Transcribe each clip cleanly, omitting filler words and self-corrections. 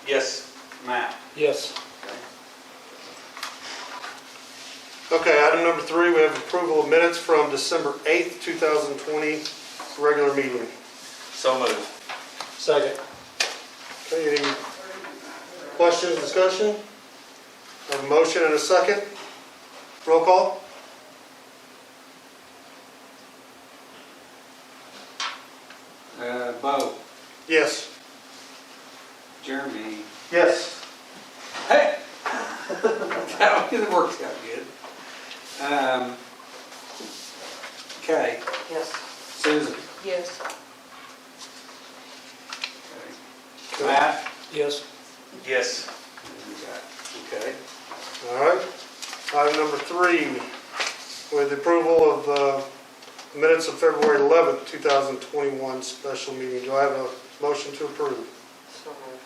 Yes. Matt? Yes. Okay, item number 3, we have approval of minutes from December 8th, 2020, regular meeting. So moved. Second. Okay, any questions, discussion? Have a motion and a second. Roll call? Bo? Yes. Jeremy? Yes. Hey! That works out good. Kay? Yes. Susan? Yes. Okay. Matt? Yes. Yes. Okay. All right. Item number 3, with the approval of minutes of February 11th, 2021 special meeting. Do I have a motion to approve? So moved.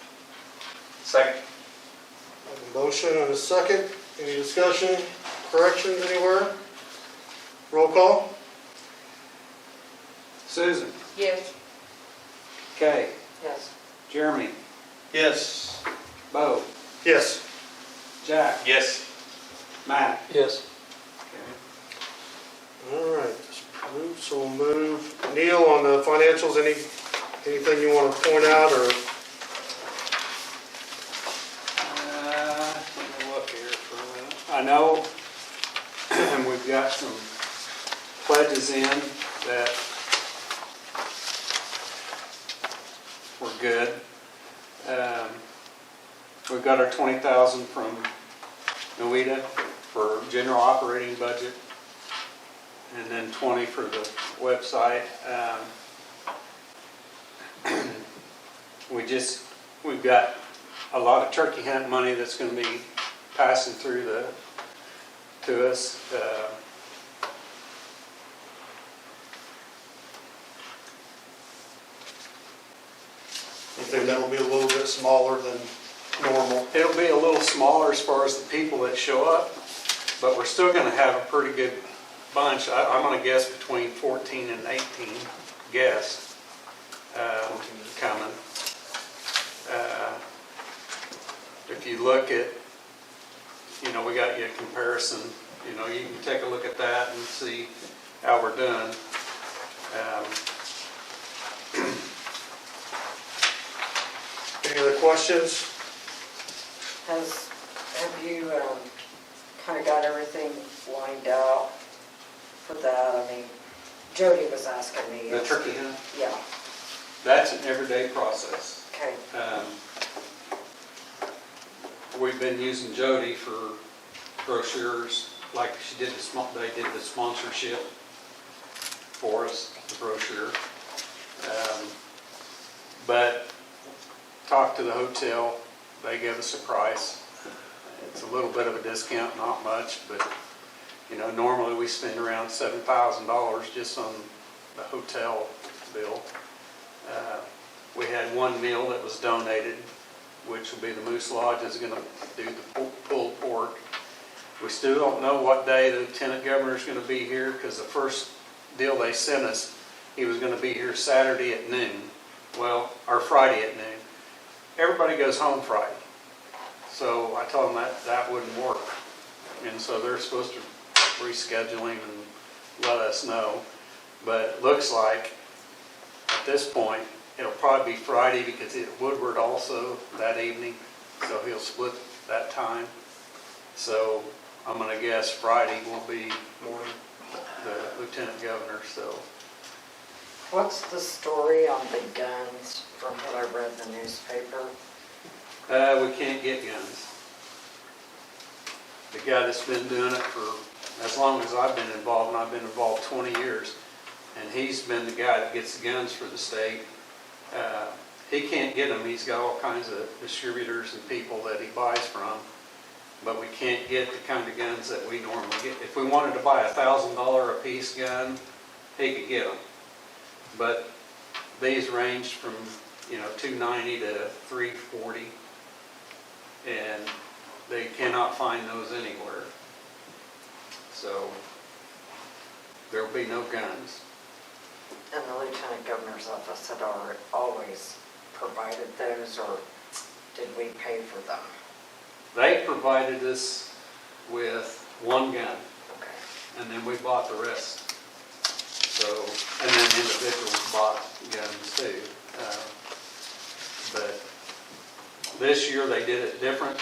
Second. I have a motion and a second. Any discussion, corrections anywhere? Roll call? Susan? Yes. Kay? Yes. Jeremy? Yes. Bo? Yes. Jack? Yes. Matt? Yes. Okay. All right, that's approved, so we'll move. Neil, on the financials, anything you want to point out, or? Let me look here for a minute. I know we've got some pledges in that were good. We've got our 20,000 from Noeda for general operating budget, and then 20 for the website. We've got a lot of turkey hunt money that's going to be passing through to us. You think that'll be a little bit smaller than normal? It'll be a little smaller as far as the people that show up, but we're still going to have a pretty good bunch. I'm going to guess between 14 and 18 guests coming. If you look at, we got you a comparison, you can take a look at that and see how we're doing. Any other questions? Have you kind of got everything lined out for that? I mean, Jody was asking me. The turkey hunt, Yeah, that's an everyday process. okay. We've been using Jody for brochures, like they did the sponsorship for us, the brochure. But talked to the hotel, they gave us a price. It's a little bit of a discount, not much, but normally we spend around $7,000 just on the hotel bill. We had one meal that was donated, which will be the Moose Lodge is going to do the pulled pork. We still don't know what day the Lieutenant Governor is going to be here, because the first deal they sent us, he was going to be here Saturday at noon. Well, or Friday at noon. Everybody goes home Friday. So I told them that wouldn't work. And so they're supposed to reschedule him and let us know. But it looks like at this point, it'll probably be Friday, because Woodward also that evening, so he'll split that time. So I'm going to guess Friday will be the Lieutenant Governor. So What's the story on the guns from what I read in the newspaper? we can't get guns. The guy that's been doing it for as long as I've been involved, and I've been involved 20 years, and he's been the guy that gets the guns for the state. He can't get them. He's got all kinds of distributors and people that he buys from, but we can't get the kind of guns that we normally get. If we wanted to buy a $1,000 a piece gun, he could get them. But these ranged from $290 to $340, and they cannot find those anywhere. So there will be no guns. And the Lieutenant Governor's office had always provided those, or did we pay for them? They provided us with one gun, Okay. and then we bought the rest. So, and then individuals bought guns too. But this year they did it different.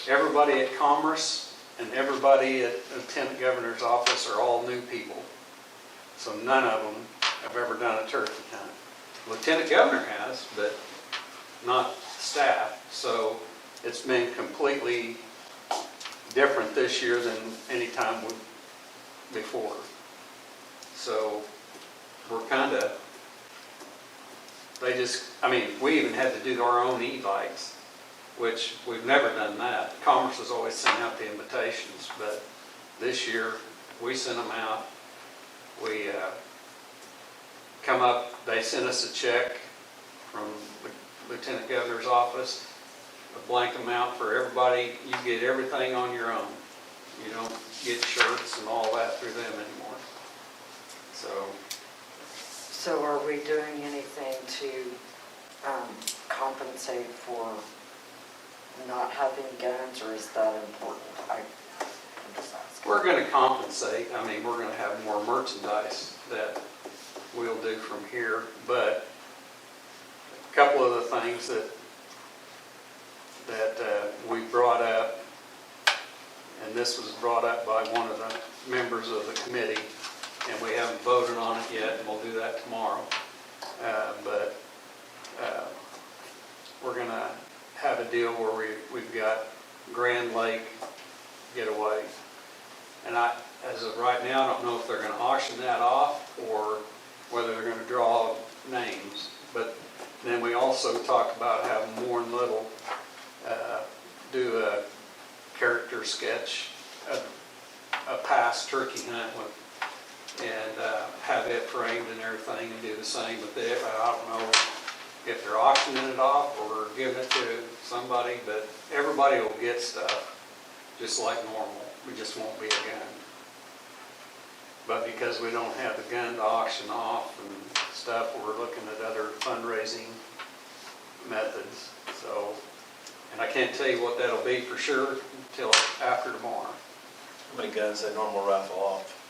Everybody at Commerce and everybody at Lieutenant Governor's office are all new people. So none of them have ever done a turkey hunt. Lieutenant Governor has, but not staff. So it's been completely different this year than any time before. So we're kind of, we even had to do our own e-bikes, which we've never done that. Commerce has always sent out the invitations, but this year we sent them out. We come up, they sent us a check from the Lieutenant Governor's office, a blank amount for everybody. You get everything on your own. You don't get shirts and all that through them anymore. So are we doing anything to compensate for not having guns, or is that important? I'm just asking. We're going to compensate. We're going to have more merchandise that we'll do from here, but a couple of the things that we brought up, and this was brought up by one of the members of the committee, and we haven't voted on it yet, and we'll do that tomorrow. But we're going to have a deal where we've got Grand Lake getaway. And as of right now, I don't know if they're going to auction that off or whether they're going to draw names. But then we also talked about having Warren Little do a character sketch of a past turkey hunt and have it framed and everything, and do the same with it. I don't know if they're auctioning it off or giving it to somebody, but everybody will get stuff just like normal. We just won't be a gun. But because we don't have the gun to auction off and stuff, we're looking at other fundraising methods. So, and I can't tell you what that'll be for sure until after tomorrow. How many guns they normally raffle off?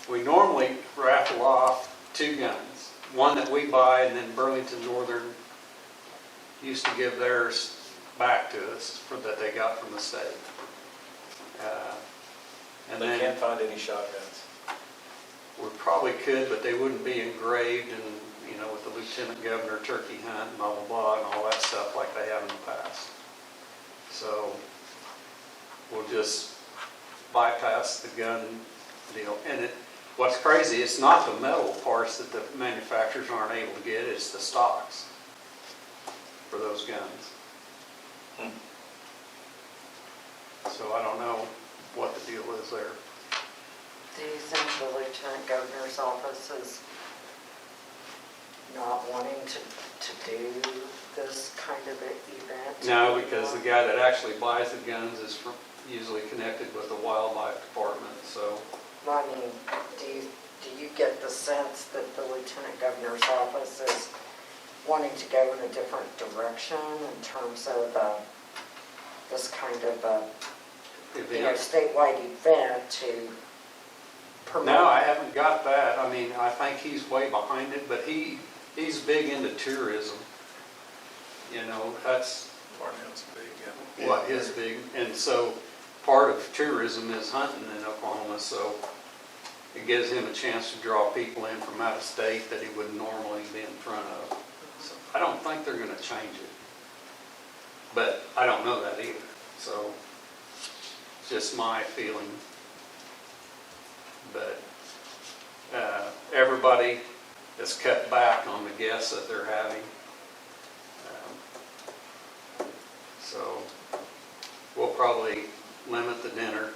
We normally raffle off 2 guns. One that we buy, and then Burlington Northern used to give theirs back to us that they got from the state. And They then can't find any shotguns. we probably could, but they wouldn't be engraved and, with the Lieutenant Governor turkey hunt and blah, blah, blah, and all that stuff like they have in the past. So we'll just bypass the gun deal. And what's crazy, it's not the metal parts that the manufacturers aren't able to get, it's the stocks for those guns. So I don't know what the deal is there. Do you think the Lieutenant Governor's office is not wanting to do this kind of an event? No, because the guy that actually buys the guns is usually connected with the wildlife department, so. I mean, do you get the sense that the Lieutenant Governor's office is wanting to go in a different direction in terms of this kind of statewide event to promote? No, I haven't got that. I think he's way behind it, but he's big into tourism. That's Barnhouse big, yeah. what is big. And so part of tourism is hunting in Oklahoma, so it gives him a chance to draw people in from out of state that he wouldn't normally be in front of. So I don't think they're going to change it, but I don't know that either. So it's just my feeling. But everybody has cut back on the guests that they're having. So we'll probably limit the dinner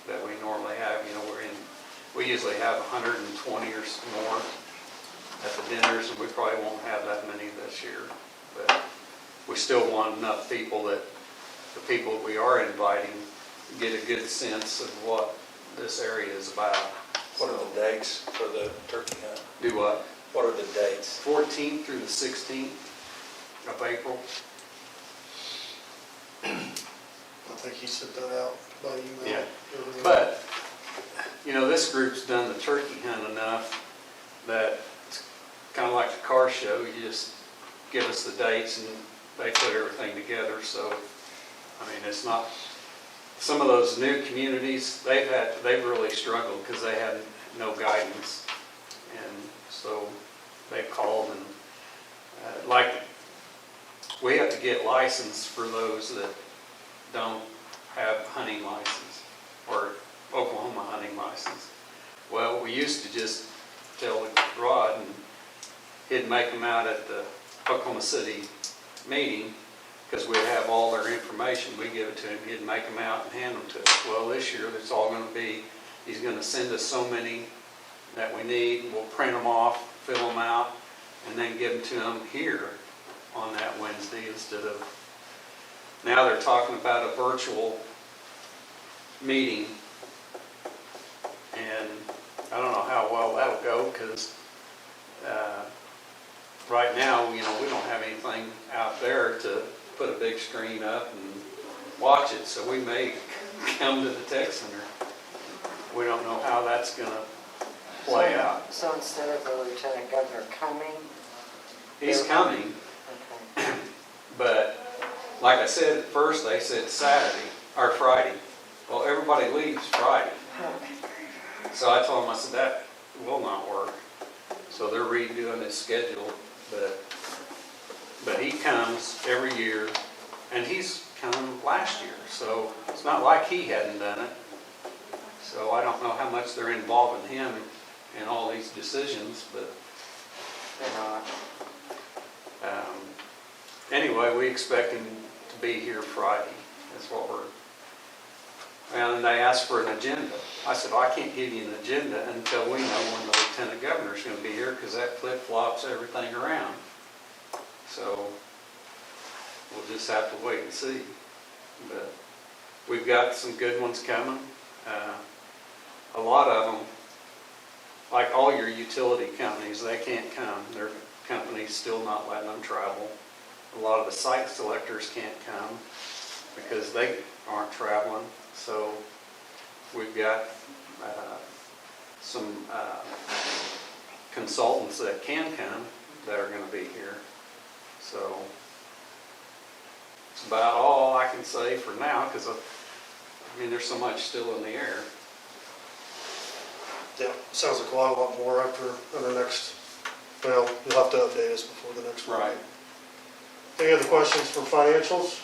that we normally have. We usually have 120 or more at the dinners, and we probably won't have that many this year. But we still want enough people that the people we are inviting get a good sense of what this area is about. What are the dates for the turkey hunt? Do what? What are the dates? 14th through the 16th of April. think he sent that out by email. Yeah. But, this group's done the turkey hunt enough that it's kind of like the car show. You just give us the dates and they put everything together. So, it's not, some of those new communities, they've really struggled because they had no guidance. And so they called and, we have to get license for those that don't have hunting license or Oklahoma hunting license. Well, we used to just tell Rod, and he'd make them out at the Oklahoma City meeting, because we'd have all their information. We'd give it to him, he'd make them out and hand them to us. Well, this year, it's all going to be, he's going to send us so many that we need, we'll print them off, fill them out, and then give them to them here on that Wednesday instead of, now they're talking about a virtual meeting. And I don't know how well that'll go because right now, we don't have anything out there to put a big screen up and watch it. So we may come to the tech center. We don't know how that's going to play out. So instead of the lieutenant governor coming? He's coming. Okay. But like I said, at first they said Saturday or Friday. Well, everybody leaves Friday. So I told them, I said, that will not work. So they're redoing his schedule. But he comes every year, and he's come last year. So it's not like he hadn't done it. So I don't know how much they're involving him in all these decisions, but anyway, we expect him to be here Friday. That's what and they asked for an agenda. I said, well, I can't give you an agenda until we know when the lieutenant governor's going to be here, because that flip-flops everything around. So we'll just have to wait and see. But we've got some good ones coming. A lot of them, like all your utility companies, they can't come. Their company's still not letting them travel. A lot of the site selectors can't come because they aren't traveling. So we've got some consultants that can come that are going to be here. So it's about all I can say for now, because there's so much still in the air. Yeah, sounds like a lot more after the next, well, you'll have to update us before the next one. Right. Any other questions for financials?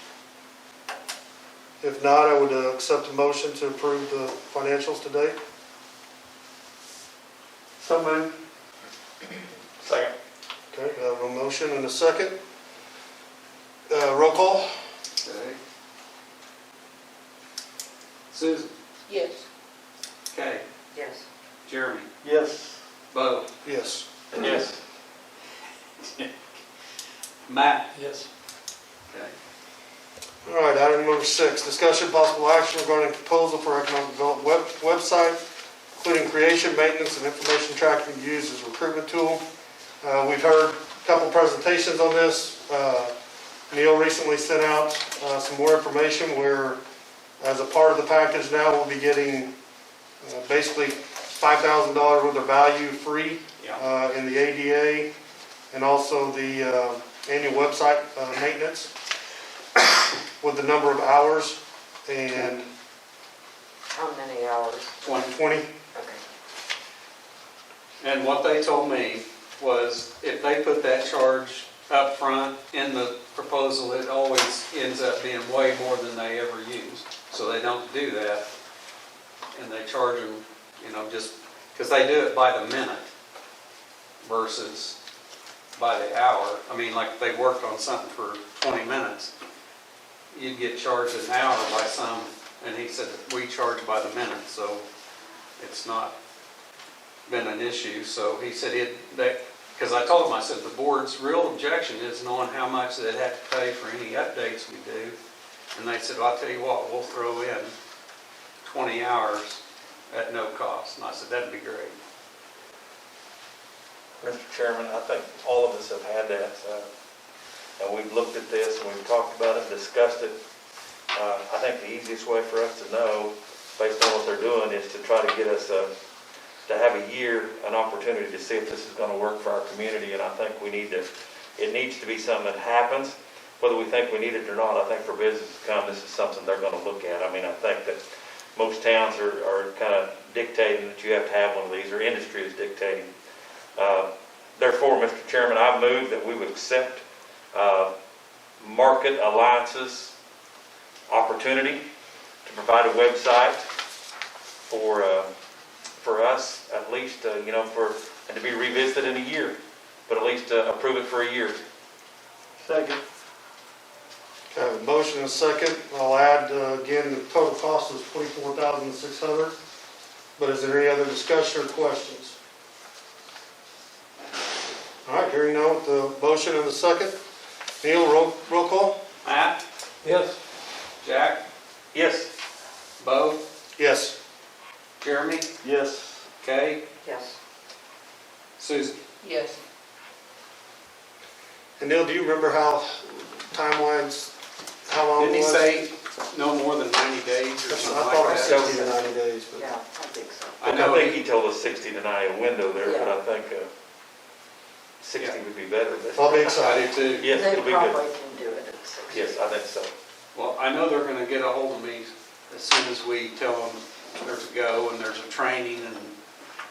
If not, I would accept a motion to approve the financials to date. So moved. Second. Okay, we have a motion and a second. Roll call? Okay. Susan? Yes. Kay? Yes. Jeremy? Yes. Bo? Yes. Yes. Matt? Yes. Okay. All right, item number 6, discussion possible action regarding proposal for economic development website, including creation, maintenance, and information tracking used as a recruitment tool. We've heard a couple presentations on this. Neil recently sent out some more information where, as a part of the package now, we'll be getting basically $5,000 worth of value free in the ADA, and also the annual website maintenance with the number of hours and How many hours? 20. Okay. And what they told me was if they put that charge up front in the proposal, it always ends up being way more than they ever use. So they don't do that. And they charge them, just because they do it by the minute versus by the hour. Like if they worked on something for 20 minutes, you'd get charged an hour by some, and he said we charge by the minute, so it's not been an issue. So he said because I told him, I said the board's real objection is knowing how much they'd have to pay for any updates we do. And they said, well, I'll tell you what, we'll throw in 20 hours at no cost. And I said, that'd be great. Mr. Chairman, I think all of us have had that. And we've looked at this and we've talked about it, discussed it. I think the easiest way for us to know, based on what they're doing, is to try to get us to have a year, an opportunity to see if this is going to work for our community. And I think it needs to be something that happens, whether we think we need it or not. I think for business to come, this is something they're going to look at. I mean, I think that most towns are kind of dictating that you have to have one of these, or industry is dictating. Therefore, Mr. Chairman, I move that we would accept Market Alliance's opportunity to provide a website for us, at least, and to be revisited in a year, but at least approve it for a year. Second. Okay, I have a motion and a second. I'll add, again, the total cost is $24,600. But is there any other discussion or questions? All right, hearing none with the motion and the second. Neil, roll call? Matt, Yes. Jack, Yes. Bo, Yes. Jeremy, Yes. Kay, Yes. Susie. Yes. And Neil, do you remember how timelines, how long it Didn't he was? say no more than 90 days or I something thought it like was that? 60 to 90 days, but. Yeah, I think so. I I know think he told us 60 to 90 window there, but I think 60 Yeah. would be better. but- I'll be I excited. do too. Yes, They it'll be probably good. can do it at 6. Yes, I think so. Well, I know they're gonna get a hold of me as soon as we tell them there's a go and there's a training, and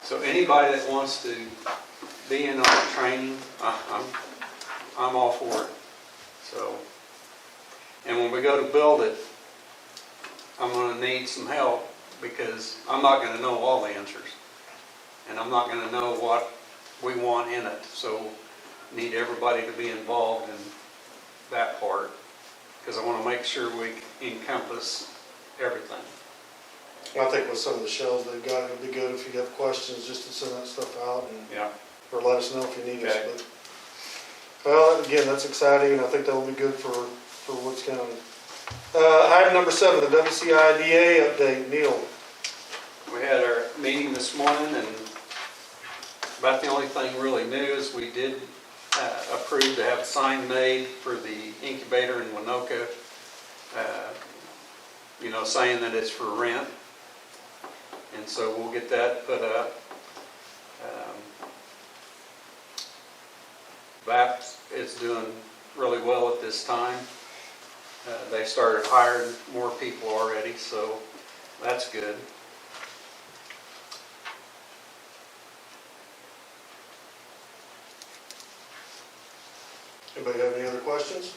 so anybody that wants to be in on the training, I'm all for it. So, and when we go to build it, I'm gonna need some help, because I'm not gonna know all the answers. And I'm not gonna know what we want in it, so need everybody to be involved in that part, because I want to make sure we encompass everything. I think with some of the shells they've got, it'd be good if you have questions, just to send that stuff out and, Yeah. or let us know if you need us. Okay. But, well, again, that's exciting, and I think that will be good for Woods County. Item number 7, the WCIDA update. Neil? We had our meeting this morning, and about the only thing really new is we did approve to have a sign made for the incubator in Winoka, saying that it's for rent. And so we'll get that put up. VAP is doing really well at this time. They started hiring more people already, so that's good. Anybody have any other questions?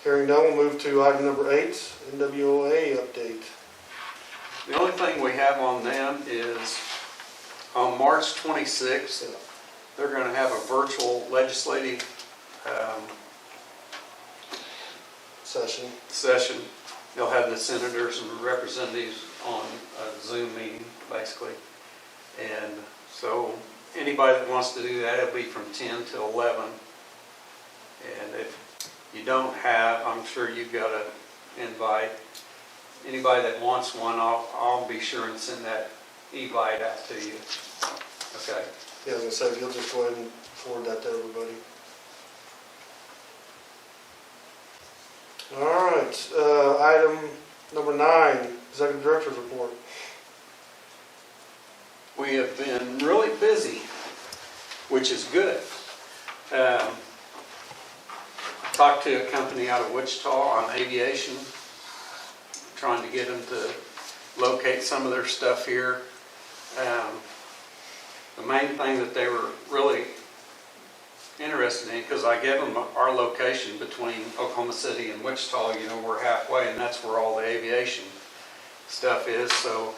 Hearing none, we'll move to item number 8, NWOA update. The only thing we have on them is on March 26th, they're going to have a virtual legislative session. They'll have the senators and representatives on a Zoom meeting, basically. And so anybody that wants to do that, it'll be from 10 to 11. And if you don't have, I'm sure you've got to invite anybody that wants one. I'll be sure and send that e-bite out to you. Okay. Yeah, I was gonna say, if you'll just go ahead and forward that to everybody. All right, item number 9, Executive Director's Report. We have been really busy, which is good. Talked to a company out of Wichita on aviation, trying to get them to locate some of their stuff here. The main thing that they were really interested in, because I gave them our location between Oklahoma City and Wichita, we're halfway, and that's where all the aviation stuff is. So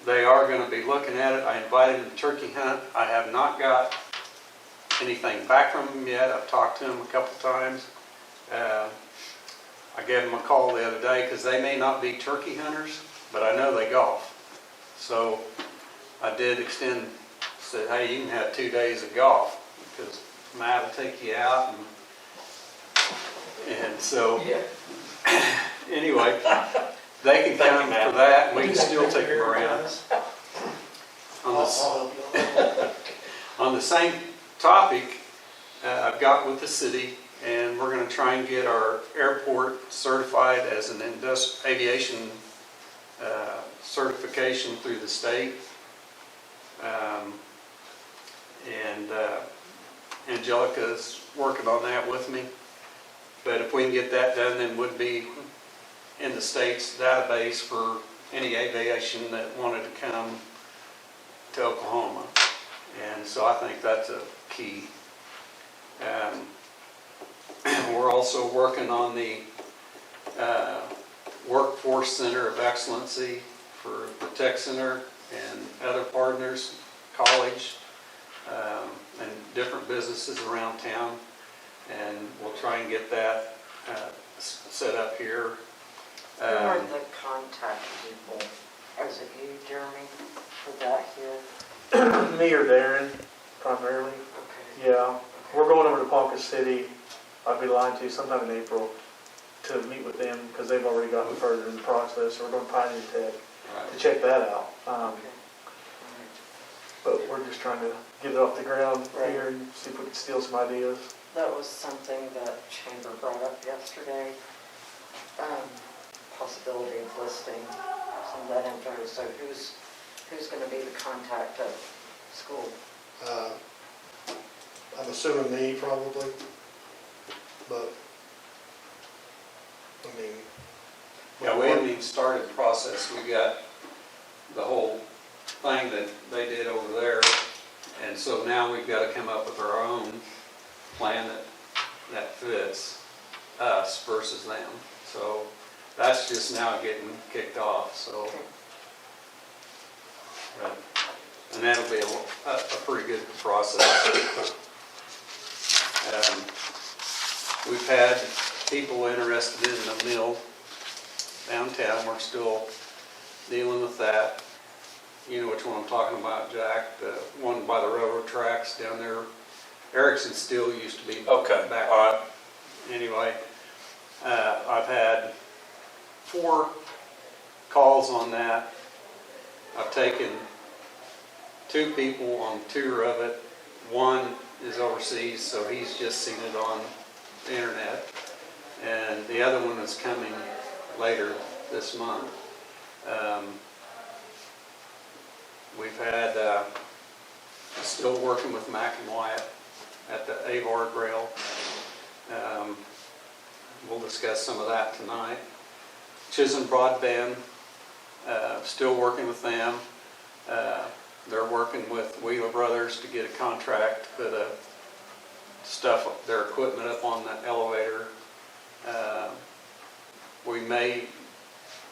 they are going to be looking at it. I invited them to turkey hunt. I have not got anything back from them yet. I've talked to them a couple times. I gave them a call the other day because they may not be turkey hunters, but I know they golf. So I did said, hey, you can have 2 days of golf because Matt will take you out. And so, anyway, they can Thank you, come Matt. for that, and we can still take them around. On the same topic, I've got with the city, And we're gonna try and get our airport certified as an aviation certification through the state. And Angelica's working on that with me. But if we can get that done, then we'd be in the state's database for any aviation that wanted to come to Oklahoma. And so I think that's a key. We're also working on the Workforce Center of Excellency for the Tech Center and other partners, college, and different businesses around town. And we'll try and get that set up here. Who are the contact people? Is it you, Jeremy, for that here? Me or Darren, primarily. Okay. Yeah, we're going over to Ponca City, I'd be lying to you, sometime in April, to meet with them, because they've already gotten further in the process, so we're going to Pioneer Tech to check that out. Okay. But we're just trying to get it off the ground Right. here and see if we can steal some ideas. That was something that Chamber brought up yesterday. Possibility of listing some of that info. So who's going to be the contact of school? I'm assuming me probably, but, I mean. Yeah, we haven't even started the process. We got the whole thing that they did over there. And so now we've got to come up with our own plan that fits us versus them. So that's just now getting kicked off, so. Okay. And that'll be a pretty good process. We've had people interested in the mill downtown. We're still dealing with that. You know which one I'm talking about, Jack, the one by the railroad tracks down there. Erickson Steel used to be Okay, back. all right. Anyway, I've had 4 calls on that. I've taken 2 people on tour of it. One is overseas, so he's just seen it on the internet. And the other one is coming later this month. We've had, still working with Mac and Wyatt at the Avard Rail. We'll discuss some of that tonight. Chisholm Broadband, still working with them. They're working with Wheeler Brothers to get a contract to put their equipment up on the elevator.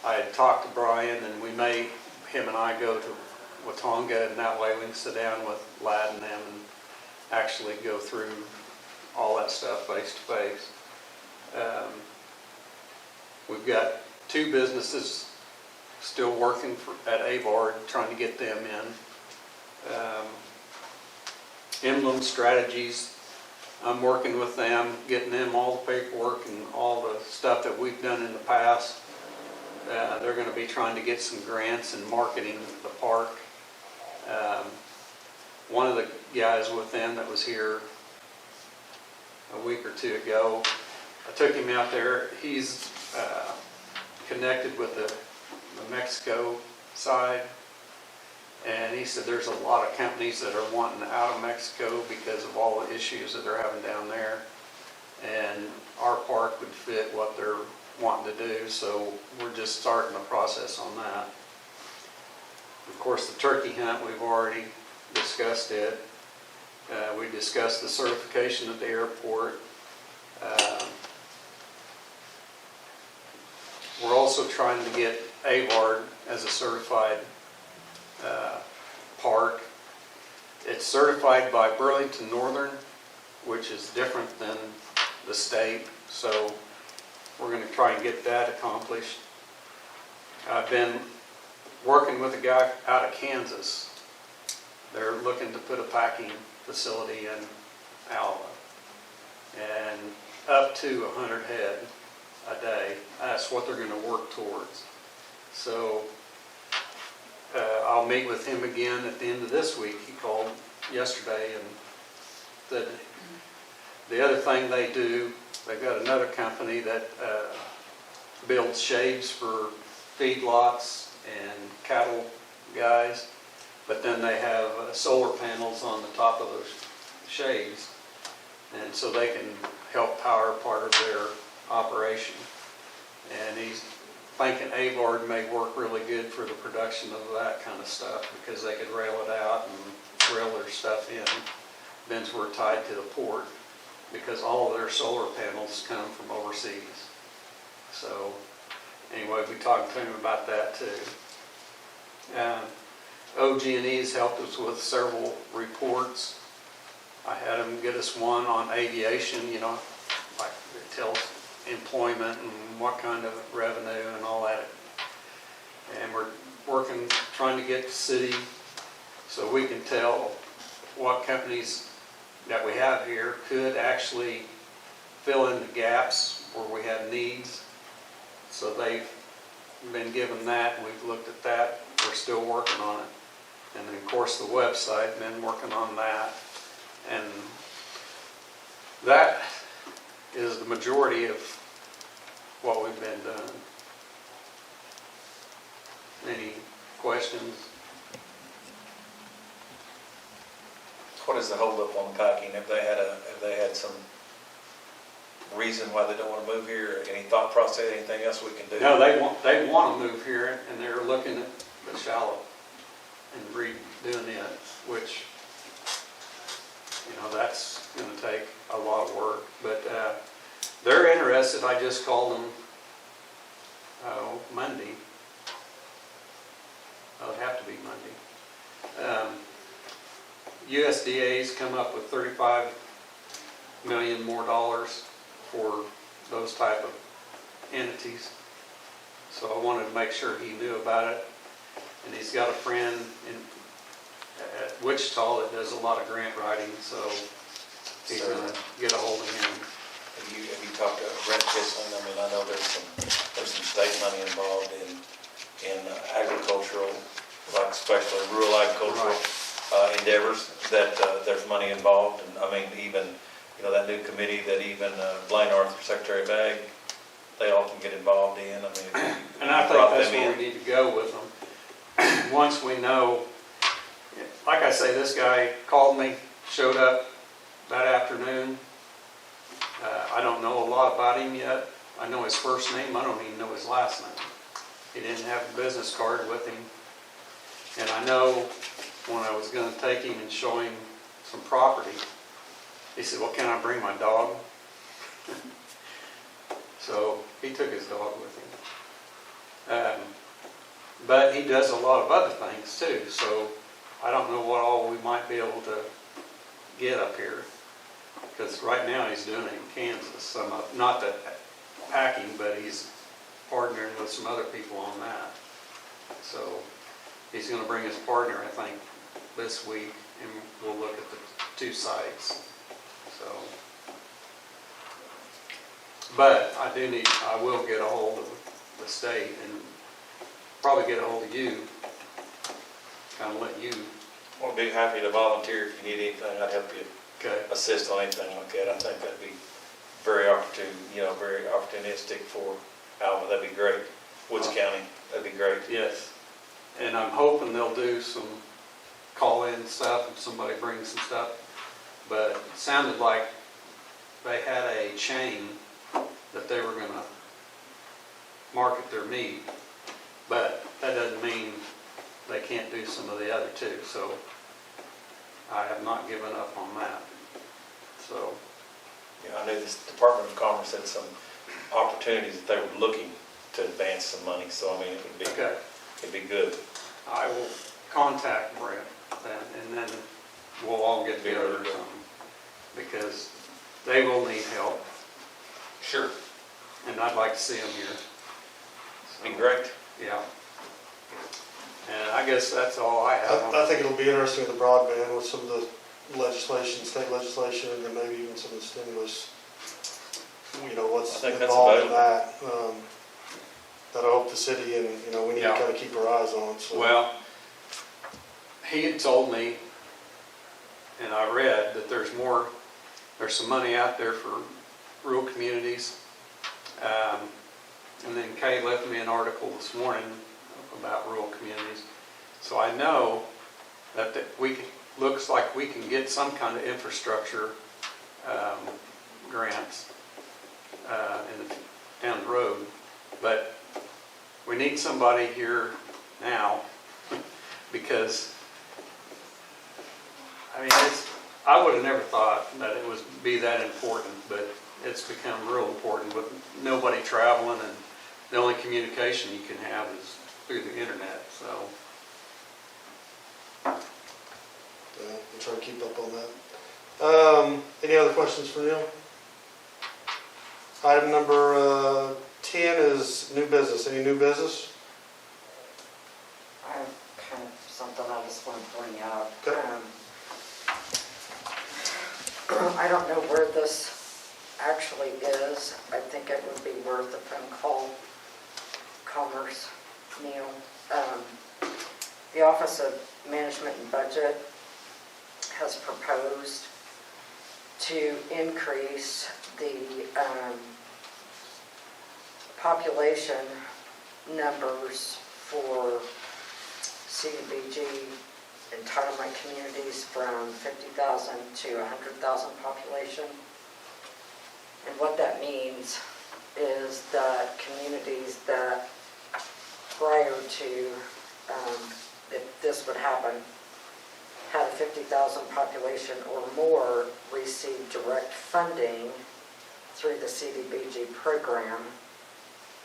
I had talked to Brian, and him and I go to Watonga, and that way we can sit down with Ladd and them and actually go through all that stuff face to face. We've got 2 businesses still working at Avard, trying to get them in. Emblem Strategies, I'm working with them, getting them all the paperwork and all the stuff that we've done in the past. They're going to be trying to get some grants and marketing the park. One of the guys with them that was here a week or 2 ago, I took him out there. He's connected with the Mexico side, and he said there's a lot of companies that are wanting out of Mexico because of all the issues that they're having down there, and our park would fit what they're wanting to do, so we're just starting the process on that. Of course, the turkey hunt, we've already discussed it. We discussed the certification at the airport. We're also trying to get Avard as a certified park. It's certified by Burlington Northern, which is different than the state, so we're going to try and get that accomplished. I've been working with a guy out of Kansas. They're looking to put a packing facility in Alva, and up to 100 head a day. That's what they're going to work towards. So I'll meet with him again at the end of this week. He called yesterday and said The other thing they do, they've got another company that builds shades for feedlots and cattle guys, but then they have solar panels on the top of those shades, and so they can help power part of their operation. And he's thinking Avard may work really good for the production of that kind of stuff, because they could rail it out and rail their stuff in. Then we're tied to the port, because all of their solar panels come from overseas. So anyway, we talked to him about that too. OG&E's helped us with several reports. I had them get us one on aviation, you know, like it tells employment and what kind of revenue and all that. And we're working, trying to get the city so we can tell what companies that we have here could actually fill in the gaps where we have needs. So they've been given that, we've looked at that, we're still working on it. And then of course the website, been working on that. And that is the majority of what we've been doing. Any questions? What is the holdup on the packing? Have they had some reason why they don't want to move here, or any thought process, anything else we can do? No, they want to move here, and they're looking at the shallow and redoing it, which, you know, that's going to take a lot of work. But they're interested. I just called them Monday. Well, it'd have to be Monday. USDA's come up with $35 million more for those type of entities. So I wanted to make sure he knew about it. And he's got a friend at Wichita that does a lot of grant writing, so he's going to get a hold of him. Have you talked to Brent Kissling? I mean, I know there's some state money involved in agricultural, like especially rural agricultural endeavors, that there's money involved. And I mean, even, you know, that new committee that even Blaine Arthur, Secretary of Ag, they all can get involved in. I mean, And I think that's where we need to go with them. Once we know, like I say, this guy called me, showed up that afternoon. I don't know a lot about him yet. I know his first name, I don't even know his last name. He didn't have a business card with him. And I know when I was going to take him and show him some property, he said, well, can I bring my dog? So he took his dog with him. But he does a lot of other things too, so I don't know what all we might be able to get up here. Because right now he's doing it in Kansas, not that packing, but he's partnering with some other people on that. So he's going to bring his partner, I think, this week, and we'll look at the two sites. So, but I will get a hold of the state and probably get a hold of you, kind of let you. I'll be happy to volunteer if you need anything. I'd help you Okay. assist on anything like that. I think that'd be very opportune, you know, very opportunistic for Alva. That'd be great. Woods County, that'd be great. Yes. And I'm hoping they'll do some call-in stuff if somebody brings some stuff. But it sounded like they had a chain that they were going to market their meat. But that doesn't mean they can't do some of the other two. So I have not given up on that. So. You know, I knew this Department of Commerce had some opportunities that they were looking to advance some money. So, I mean, Okay. it'd be good. I will contact Brent then, and then we'll all get together or Very good. something. Because they will need help, Sure. and I'd like to see them here. Be great. Yeah. And I guess that's all I have. I think it'll be interesting with the broadband, with some of the legislation, state legislation, and maybe even some of the stimulus, you know, what's I think that's involved in available. that. That I hope the city and, you know, we need to Yeah. kind of keep our eyes on, so. Well, he had told me, and I read, that there's more there's some money out there for rural communities. And then Kay left me an article this morning about rural communities. So I know that looks like we can get some kind of infrastructure grants down the road. But we need somebody here now because, I mean, I would have never thought that it would be that important, but it's become real important with nobody traveling, and the only communication you can have is through the internet, so. Yeah, we'll try to keep up on that. Any other questions for Neil? Item number 10 is new business. Any new business? I have kind of something I just want to bring out. Okay. I don't know where this actually is. I think it would be worth a phone call. Commerce, Neil. The Office of Management and Budget has proposed to increase the population numbers for CDBG entitlement communities from 50,000 to 100,000 population. And what that means is that communities that prior to, if this would happen, had a 50,000 population or more receive direct funding through the CDBG program,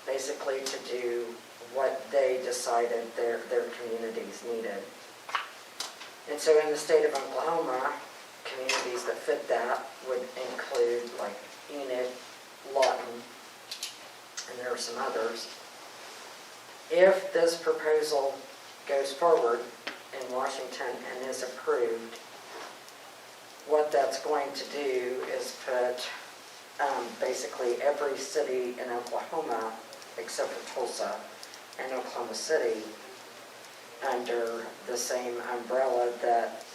basically to do what they decided their communities needed. And so in the state of Oklahoma, communities that fit that would include like Enid, Lawton, and there are some others. If this proposal goes forward in Washington and is approved, what that's going to do is put basically every city in Oklahoma, except for Tulsa and Oklahoma City, under the same umbrella that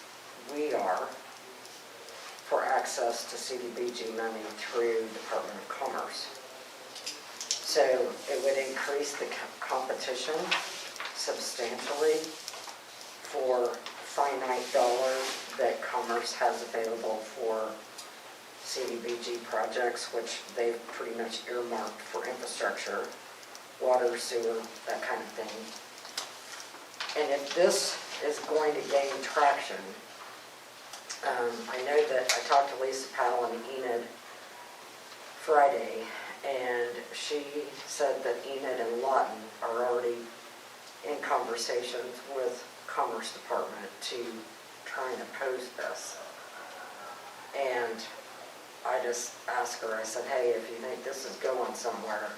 we are for access to CDBG money through Department of Commerce. So it would increase the competition substantially for finite dollars that Commerce has available for CDBG projects, which they've pretty much earmarked for infrastructure, water, sewer, that kind of thing. And if this is going to gain traction, I know that I talked to Lisa Powell and Enid Friday, and she said that Enid and Lawton are already in conversations with Commerce Department to try and oppose this. And I just asked her, I said, hey, if you think this is going somewhere,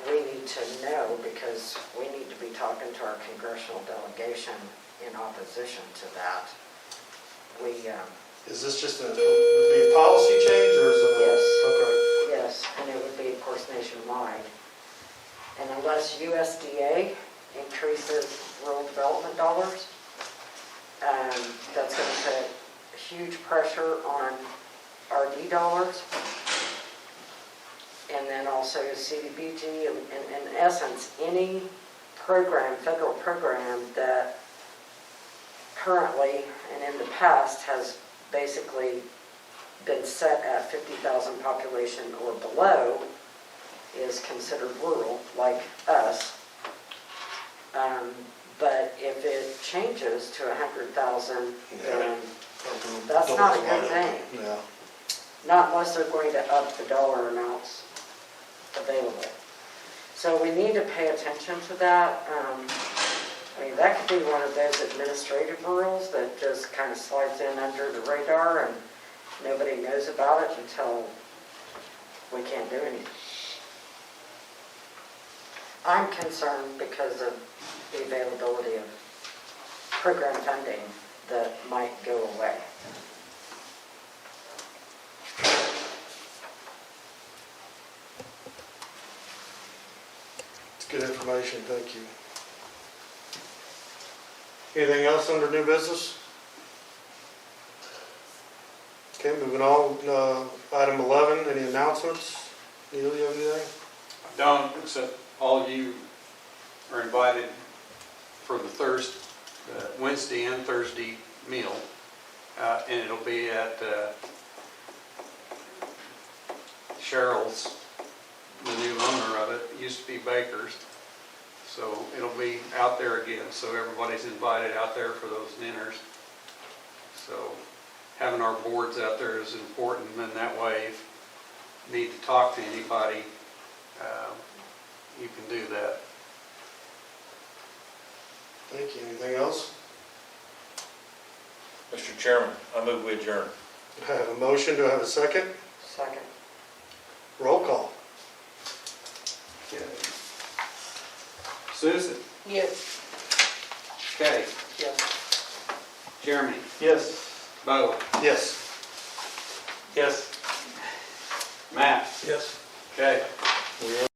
we need to know, because we need to be talking to our congressional delegation in opposition to that. Is this just would be a policy change, or is it? Yes. Okay. Yes, and it would be, of course, nationwide. And unless USDA increases rural development dollars, that's going to put huge pressure on RD dollars. And then also CDBG, in essence, any program, federal program that currently and in the past has basically been set at 50,000 population or below is considered rural, like us. But if it changes to 100,000, then that's not a good thing. Yeah. Not unless they're going to up the dollar amounts available. So we need to pay attention to that. I mean, that could be one of those administrative rules that just kind of slides in under the radar and nobody knows about it until we can't do anything. I'm concerned because of the availability of program funding that might go away. It's good information, thank you. Anything else under new business? Okay, moving Moving on, item 11, any announcements? Neil, you have anything? I don't, except all you are invited for the Wednesday and Thursday meal. And it'll be at Cheryl's, the new owner of it. It used to be Baker's. So it'll be out there again, so everybody's invited out there for those dinners. So having our boards out there is important, and that way, if you need to talk to anybody, you can do that. Thank you. Anything else? Mr. Chairman, I move we adjourn. I have a motion, do I have a second? Second. Roll call. Okay. Susan? Yes. Kay? Yes. Jeremy? Yes. Bo? Yes. Yes. Matt? Yes. Okay. We are